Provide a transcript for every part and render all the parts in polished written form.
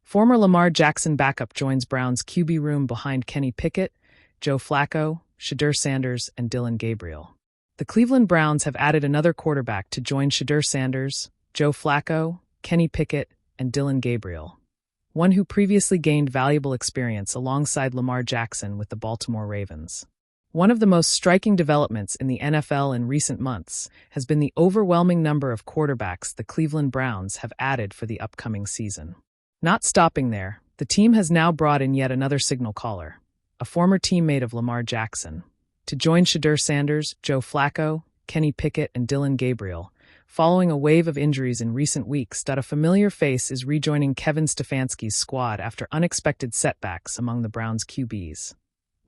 Former Lamar Jackson backup joins Browns QB room behind Kenny Pickett, Joe Flacco, Shedeur Sanders, and Dillon Gabriel. The Cleveland Browns have added another quarterback to join Shedeur Sanders, Joe Flacco, Kenny Pickett, and Dillon Gabriel, one who previously gained valuable experience alongside Lamar Jackson with the Baltimore Ravens. One of the most striking developments in the NFL in recent months has been the overwhelming number of quarterbacks the Cleveland Browns have added for the upcoming season. Not stopping there, the team has now brought in yet another signal caller, a former teammate of Lamar Jackson, to join Shedeur Sanders, Joe Flacco, Kenny Pickett, and Dillon Gabriel. Following a wave of injuries in recent weeks, a familiar face is rejoining Kevin Stefanski's squad after unexpected setbacks among the Browns' QBs.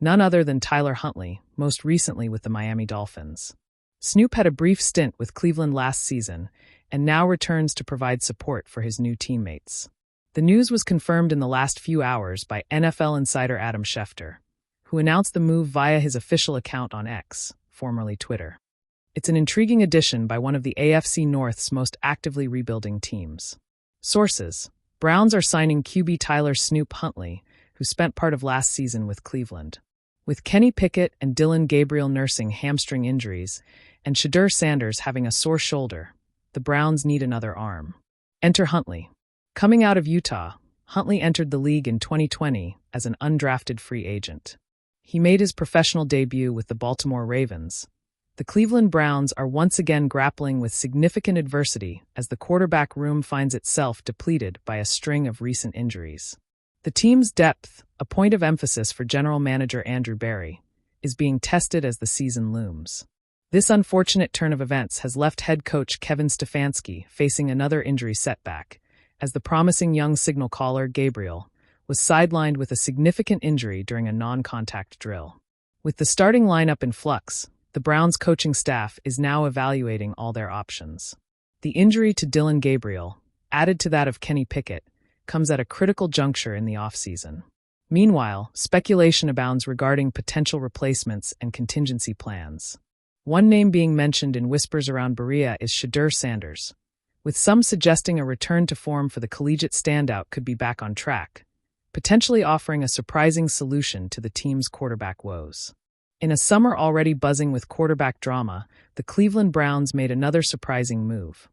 None other than Tyler Huntley, most recently with the Miami Dolphins. Snoop had a brief stint with Cleveland last season and now returns to provide support for his new teammates. The news was confirmed in the last few hours by NFL insider Adam Schefter, who announced the move via his official account on X, formerly Twitter. It's an intriguing addition by one of the AFC North's most actively rebuilding teams. Sources: Browns are signing QB Tyler Snoop Huntley, who spent part of last season with Cleveland. With Kenny Pickett and Dillon Gabriel nursing hamstring injuries, and Shedeur Sanders having a sore shoulder, the Browns need another arm. Enter Huntley. Coming out of Utah, Huntley entered the league in 2020 as an undrafted free agent. He made his professional debut with the Baltimore Ravens. The Cleveland Browns are once again grappling with significant adversity as the quarterback room finds itself depleted by a string of recent injuries. The team's depth, a point of emphasis for general manager Andrew Berry, is being tested as the season looms. This unfortunate turn of events has left head coach Kevin Stefanski facing another injury setback, as the promising young signal caller Gabriel was sidelined with a significant injury during a non-contact drill. With the starting lineup in flux, the Browns coaching staff is now evaluating all their options. The injury to Dillon Gabriel, added to that of Kenny Pickett, comes at a critical juncture in the offseason. Meanwhile, speculation abounds regarding potential replacements and contingency plans. One name being mentioned in whispers around Berea is Shedeur Sanders, with some suggesting a return to form for the collegiate standout could be back on track, potentially offering a surprising solution to the team's quarterback woes. In a summer already buzzing with quarterback drama, the Cleveland Browns made another surprising move.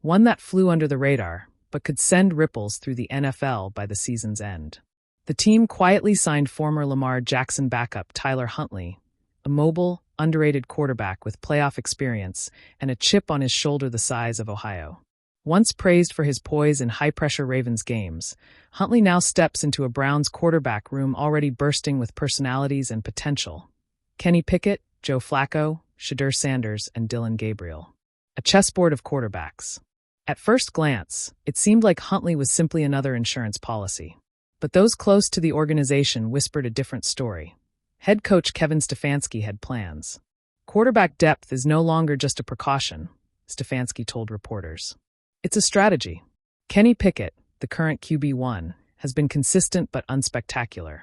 One that flew under the radar, but could send ripples through the NFL by the season's end. The team quietly signed former Lamar Jackson backup Tyler Huntley, a mobile, underrated quarterback with playoff experience and a chip on his shoulder the size of Ohio. Once praised for his poise in high-pressure Ravens games, Huntley now steps into a Browns quarterback room already bursting with personalities and potential. Kenny Pickett, Joe Flacco, Shedeur Sanders, and Dillon Gabriel. A chessboard of quarterbacks. At first glance, it seemed like Huntley was simply another insurance policy. But those close to the organization whispered a different story. Head coach Kevin Stefanski had plans. Quarterback depth is no longer just a precaution, Stefanski told reporters. It's a strategy. Kenny Pickett, the current QB1, has been consistent but unspectacular.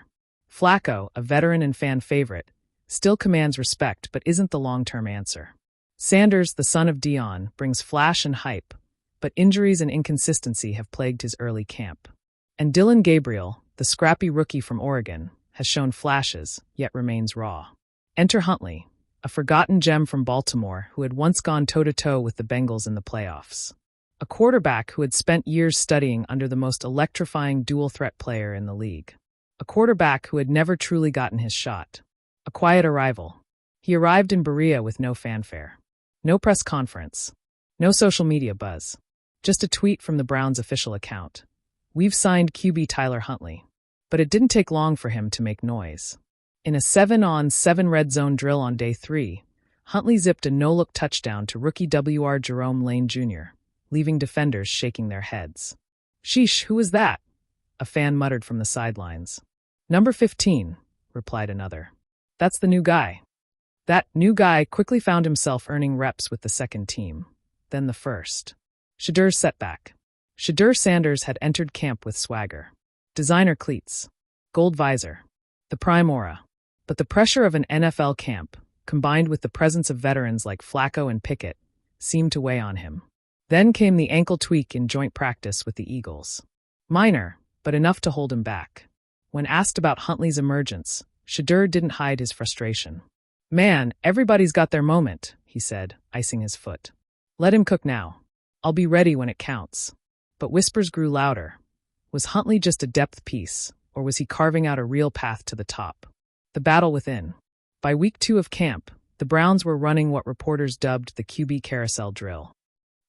Flacco, a veteran and fan favorite, still commands respect but isn't the long-term answer. Sanders, the son of Dion, brings flash and hype, but injuries and inconsistency have plagued his early camp. And Dillon Gabriel, the scrappy rookie from Oregon, has shown flashes, yet remains raw. Enter Huntley, a forgotten gem from Baltimore who had once gone toe-to-toe with the Bengals in the playoffs. A quarterback who had spent years studying under the most electrifying dual-threat player in the league. A quarterback who had never truly gotten his shot. A quiet arrival. He arrived in Berea with no fanfare. No press conference. No social media buzz. Just a tweet from the Browns' official account. "We've signed QB Tyler Huntley." But it didn't take long for him to make noise. In a 7-on-7 red zone drill on day 3, Huntley zipped a no-look touchdown to rookie W.R. Jerome Lane Jr., leaving defenders shaking their heads. "Sheesh, who was that?" a fan muttered from the sidelines. "Number 15, replied another. "That's the new guy." That new guy quickly found himself earning reps with the second team, then the first. Shedeur's setback. Shedeur Sanders had entered camp with swagger. Designer cleats. Gold visor. The prime aura. But the pressure of an NFL camp, combined with the presence of veterans like Flacco and Pickett, seemed to weigh on him. Then came the ankle tweak in joint practice with the Eagles. Minor, but enough to hold him back. When asked about Huntley's emergence, Shedeur didn't hide his frustration. "Man, everybody's got their moment," he said, icing his foot. "Let him cook now. I'll be ready when it counts." But whispers grew louder. Was Huntley just a depth piece, or was he carving out a real path to the top? The battle within. By week 2 of camp, the Browns were running what reporters dubbed the QB carousel drill.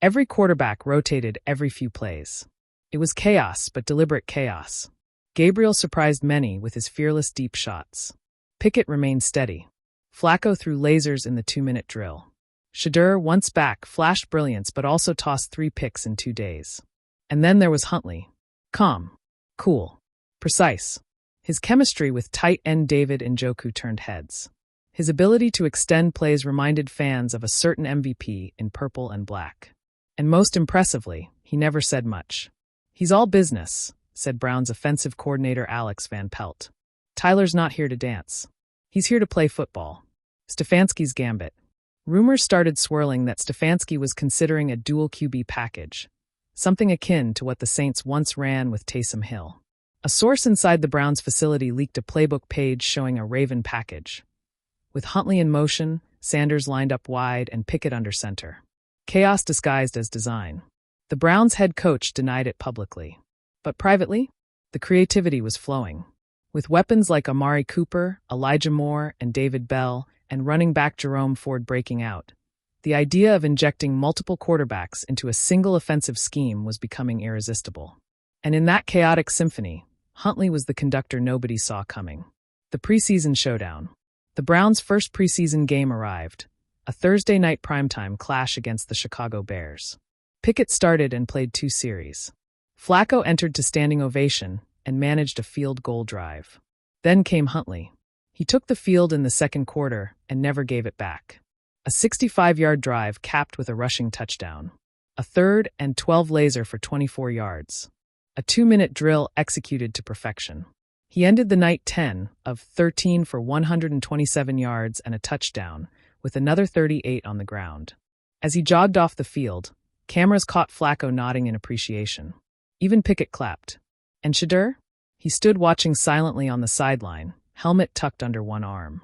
Every quarterback rotated every few plays. It was chaos, but deliberate chaos. Gabriel surprised many with his fearless deep shots. Pickett remained steady. Flacco threw lasers in the 2-minute drill. Shedeur, once back, flashed brilliance but also tossed 3 picks in 2 days. And then there was Huntley. Calm, cool, precise. His chemistry with tight end David Njoku turned heads. His ability to extend plays reminded fans of a certain MVP in purple and black. And most impressively, he never said much. "He's all business," said Browns offensive coordinator Alex Van Pelt. "Tyler's not here to dance. He's here to play football." Stefanski's gambit. Rumors started swirling that Stefanski was considering a dual QB package, something akin to what the Saints once ran with Taysom Hill. A source inside the Browns facility leaked a playbook page showing a Raven package. With Huntley in motion, Sanders lined up wide, and Pickett under center. Chaos disguised as design. The Browns' head coach denied it publicly. But privately, the creativity was flowing. With weapons like Amari Cooper, Elijah Moore, and David Bell, and running back Jerome Ford breaking out, the idea of injecting multiple quarterbacks into a single offensive scheme was becoming irresistible. And in that chaotic symphony, Huntley was the conductor nobody saw coming. The preseason showdown. The Browns' first preseason game arrived, a Thursday night primetime clash against the Chicago Bears. Pickett started and played 2 series. Flacco entered to standing ovation and managed a field goal drive. Then came Huntley. He took the field in the second quarter and never gave it back. A 65-yard drive capped with a rushing touchdown. A 3rd and 12 laser for 24 yards. A 2-minute drill executed to perfection. He ended the night 10 of 13 for 127 yards and a touchdown, with another 38 on the ground. As he jogged off the field, cameras caught Flacco nodding in appreciation. Even Pickett clapped. And Shedeur? He stood watching silently on the sideline, helmet tucked under one arm.